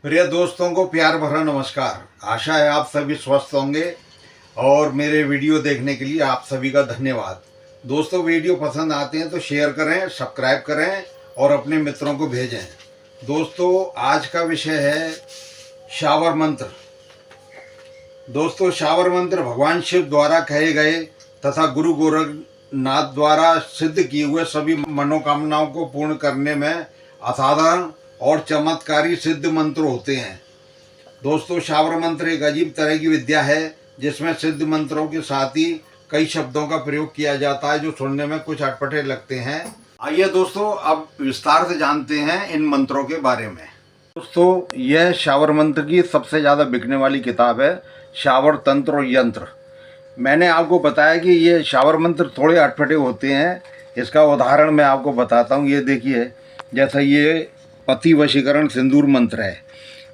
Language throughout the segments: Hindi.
प्रिय दोस्तों को प्यार भरा नमस्कार। आशा है आप सभी स्वस्थ होंगे और मेरे वीडियो देखने के लिए आप सभी का धन्यवाद। दोस्तों, वीडियो पसंद आते हैं तो शेयर करें, सब्सक्राइब करें और अपने मित्रों को भेजें। दोस्तों, आज का विषय है शावर मंत्र। दोस्तों, शावर मंत्र भगवान शिव द्वारा कहे गए तथा गुरु गोरखनाथ द्वारा सिद्ध किए हुए सभी मनोकामनाओं को पूर्ण करने में असाधारण और चमत्कारी सिद्ध मंत्र होते हैं। दोस्तों, शावर मंत्र एक अजीब तरह की विद्या है जिसमें सिद्ध मंत्रों के साथ ही कई शब्दों का प्रयोग किया जाता है जो सुनने में कुछ अटपटे लगते हैं। आइए दोस्तों, अब विस्तार से जानते हैं इन मंत्रों के बारे में। दोस्तों, यह शावर मंत्र की सबसे ज़्यादा बिकने वाली किताब है, शावर तंत्र और यंत्र। मैंने आपको बताया कि ये शावर मंत्र थोड़े अटपटे होते हैं। इसका उदाहरण मैं आपको बताता हूँ। ये देखिए, जैसा ये पति वशीकरण सिंदूर मंत्र है।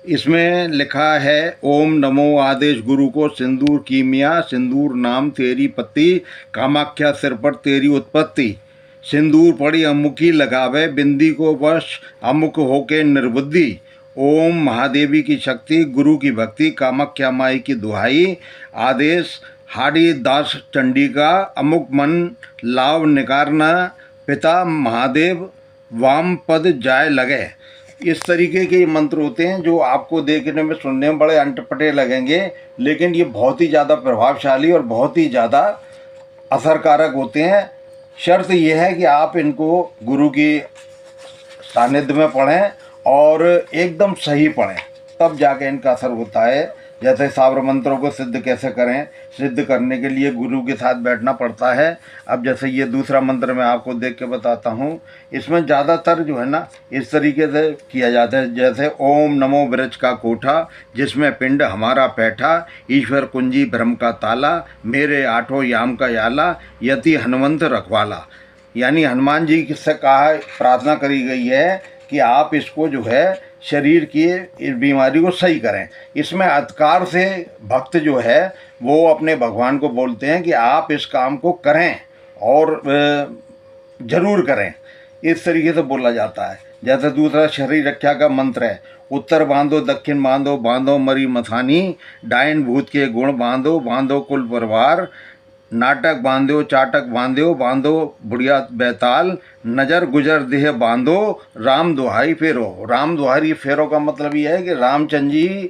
इसमें लिखा है, ओम नमो आदेश गुरु को सिंदूर कीमिया, सिंदूर नाम तेरी पत्ती, कामाख्या सिर पर तेरी उत्पत्ति, सिंदूर पड़ी अमुकी लगावे, बिंदी को वश अमुक होके निर्बुद्धि, ओम महादेवी की शक्ति, गुरु की भक्ति, कामाख्या माई की दुहाई, आदेश हाड़ी दास चंडी का, अमुक मन लाभ निकारना, पिता महादेव वाम पद जाय लगे। इस तरीके के मंत्र होते हैं जो आपको देखने में सुनने में बड़े अटपटे लगेंगे, लेकिन ये बहुत ही ज़्यादा प्रभावशाली और बहुत ही ज़्यादा असरकारक होते हैं। शर्त यह है कि आप इनको गुरु की सानिध्य में पढ़ें और एकदम सही पढ़ें, तब जाके इनका असर होता है। जैसे शावर मंत्रों को सिद्ध कैसे करें, सिद्ध करने के लिए गुरु के साथ बैठना पड़ता है। अब जैसे ये दूसरा मंत्र मैं आपको देख के बताता हूँ। इसमें ज़्यादातर जो है ना, इस तरीके से किया जाता है, जैसे ओम नमो ब्रज का कोठा, जिसमें पिंड हमारा बैठा, ईश्वर कुंजी ब्रह्म का ताला, मेरे आठों याम का याला, यति हनुमंत रखवाला। यानी हनुमान जी से कहा, प्रार्थना करी गई है कि आप इसको जो है शरीर की इस बीमारी को सही करें। इसमें अधिकार से भक्त जो है वो अपने भगवान को बोलते हैं कि आप इस काम को करें और ज़रूर करें। इस तरीके से बोला जाता है। जैसे दूसरा शरीर रक्षा का मंत्र है, उत्तर बांधो दक्षिण बांधो, बांधो मरी मथानी, डायन भूत के गुण बांधो, बांधो कुल परिवार, नाटक बांधो चाटक बांधो, बांधो बुढ़िया बैताल, नज़र गुजर देह बांधो, राम दुहाई फेरो। राम दुहाई फेरो का मतलब ये है कि रामचंद्र जी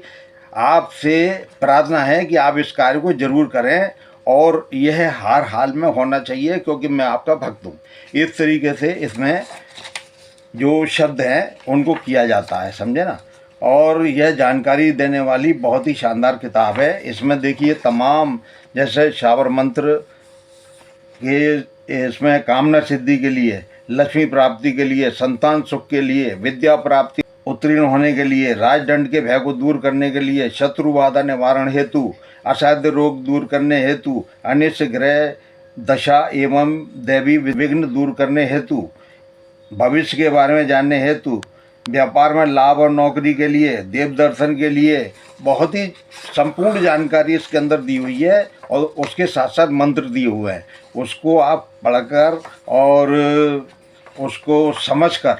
आपसे प्रार्थना है कि आप इस कार्य को जरूर करें और यह हर हाल में होना चाहिए क्योंकि मैं आपका भक्त हूँ। इस तरीके से इसमें जो शब्द हैं उनको किया जाता है, समझे ना। और यह जानकारी देने वाली बहुत ही शानदार किताब है। इसमें देखिए तमाम, जैसे शावर मंत्र के इसमें कामना सिद्धि के लिए, लक्ष्मी प्राप्ति के लिए, संतान सुख के लिए, विद्या प्राप्ति उत्तीर्ण होने के लिए, राजदंड के भय को दूर करने के लिए, शत्रु बाधा निवारण हेतु, असाध्य रोग दूर करने हेतु, अनिष्ट ग्रह दशा एवं दैवी विघ्न दूर करने हेतु, भविष्य के बारे में जानने हेतु, व्यापार में लाभ और नौकरी के लिए, देव दर्शन के लिए, बहुत ही संपूर्ण जानकारी इसके अंदर दी हुई है और उसके साथ साथ मंत्र दिए हुए हैं। उसको आप पढ़कर और उसको समझकर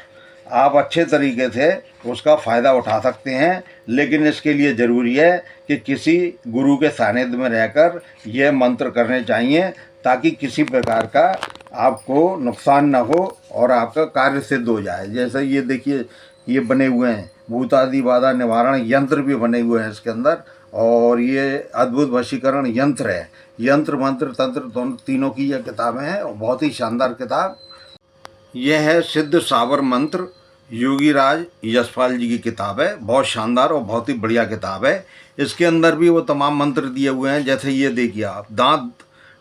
आप अच्छे तरीके से उसका फ़ायदा उठा सकते हैं। लेकिन इसके लिए ज़रूरी है कि किसी गुरु के सानिध्य में रहकर ये मंत्र करने चाहिए ताकि किसी प्रकार का आपको नुकसान न हो और आपका कार्य सिद्ध हो जाए। जैसे ये देखिए, ये बने हुए हैं भूतादि बाधा निवारण यंत्र भी बने हुए हैं इसके अंदर, और ये अद्भुत वशीकरण यंत्र है। यंत्र मंत्र तंत्र दोनों तीनों की यह किताबें हैं और बहुत ही शानदार किताब यह है। सिद्ध शावर मंत्र योगीराज यशपाल जी की किताब है। बहुत शानदार और बहुत ही बढ़िया किताब है। इसके अंदर भी वो तमाम मंत्र दिए हुए हैं। जैसे ये देखिए आप, दांत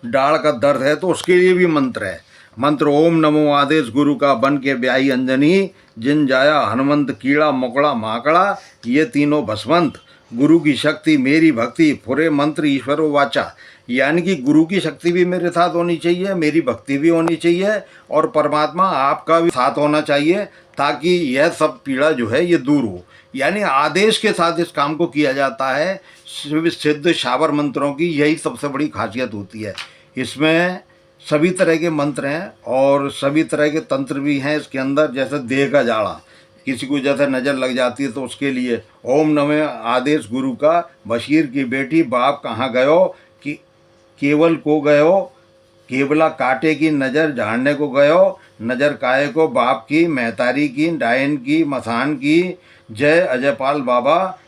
डाढ़ का दर्द है तो उसके लिए भी मंत्र है। मंत्र ओम नमो आदेश गुरु का बन के ब्याही अंजनी, जिन जाया हनुमंत कीड़ा मकोड़ा माकड़ा, ये तीनों भस्वंत, गुरु की शक्ति मेरी भक्ति, फुरे मंत्र ईश्वरो वाचा। यानी कि गुरु की शक्ति भी मेरे साथ होनी चाहिए, मेरी भक्ति भी होनी चाहिए और परमात्मा आपका भी साथ होना चाहिए ताकि यह सब पीड़ा जो है ये दूर हो। यानी आदेश के साथ इस काम को किया जाता है। सिद्ध शावर मंत्रों की यही सबसे बड़ी खासियत होती है। इसमें सभी तरह के मंत्र हैं और सभी तरह के तंत्र भी हैं इसके अंदर। जैसे देह का जाड़ा, किसी को जैसे नज़र लग जाती है तो उसके लिए ओम नमः आदेश गुरु का, बशीर की बेटी बाप कहाँ गयो कि केवल को गयो, केवला कांटे की नज़र झाड़ने को गयो, नज़र काहे को बाप की, महतारी की, डायन की, मसान की, जय अजयपाल बाबा,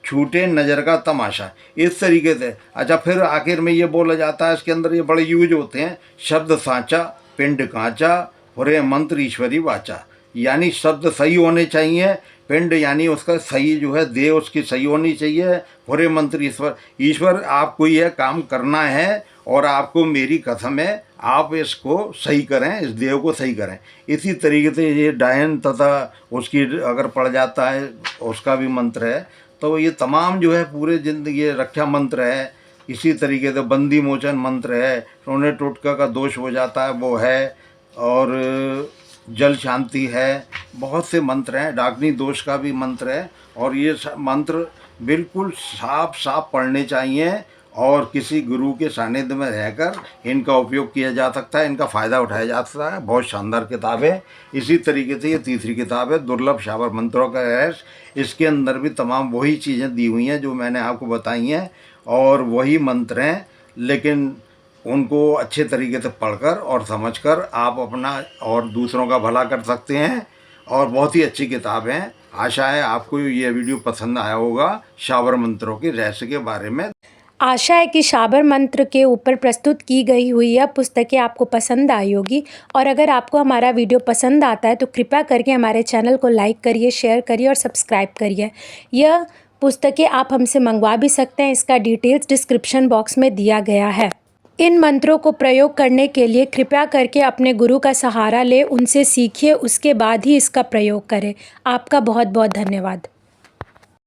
छूटे नज़र का तमाशा। इस तरीके से अच्छा फिर आखिर में ये बोला जाता है, इसके अंदर ये बड़े यूज होते हैं, शब्द साँचा पिंड कांचा, हुरे मंत्र ईश्वरी वाचा। यानी शब्द सही होने चाहिए, पिंड यानी उसका सही जो है देह उसकी सही होनी चाहिए, हुरे मंत्र ईश्वर आपको यह काम करना है और आपको मेरी कसम है आप इसको सही करें, इस देव को सही करें। इसी तरीके से ये डायन तथा उसकी अगर पड़ जाता है उसका भी मंत्र है। तो ये तमाम जो है पूरे जिंदगी रक्षा मंत्र है। इसी तरीके से बंदी मोचन मंत्र है, टोने टोटका का दोष हो जाता है वो है, और जल शांति है, बहुत से मंत्र हैं, डाग्नि दोष का भी मंत्र है। और ये मंत्र बिल्कुल साफ साफ पढ़ने चाहिए और किसी गुरु के सानिध्य में रहकर इनका उपयोग किया जा सकता है, इनका फ़ायदा उठाया जा सकता है। बहुत शानदार किताब है। इसी तरीके से ये तीसरी किताब है दुर्लभ शाबर मंत्रों का रहस्य। इसके अंदर भी तमाम वही चीज़ें दी हुई हैं जो मैंने आपको बताई हैं और वही मंत्र हैं, लेकिन उनको अच्छे तरीके से पढ़कर और समझकर आप अपना और दूसरों का भला कर सकते हैं। और बहुत ही अच्छी किताब है। आशा है आपको ये वीडियो पसंद आया होगा शाबर मंत्रों के रहस्य के बारे में। आशा है कि शाबर मंत्र के ऊपर प्रस्तुत की गई हुई यह पुस्तकें आपको पसंद आई होगी। और अगर आपको हमारा वीडियो पसंद आता है तो कृपया करके हमारे चैनल को लाइक करिए, शेयर करिए और सब्सक्राइब करिए। यह पुस्तकें आप हमसे मंगवा भी सकते हैं, इसका डिटेल्स डिस्क्रिप्शन बॉक्स में दिया गया है। इन मंत्रों को प्रयोग करने के लिए कृपया करके अपने गुरु का सहारा लें, उनसे सीखिए, उसके बाद ही इसका प्रयोग करें। आपका बहुत बहुत धन्यवाद।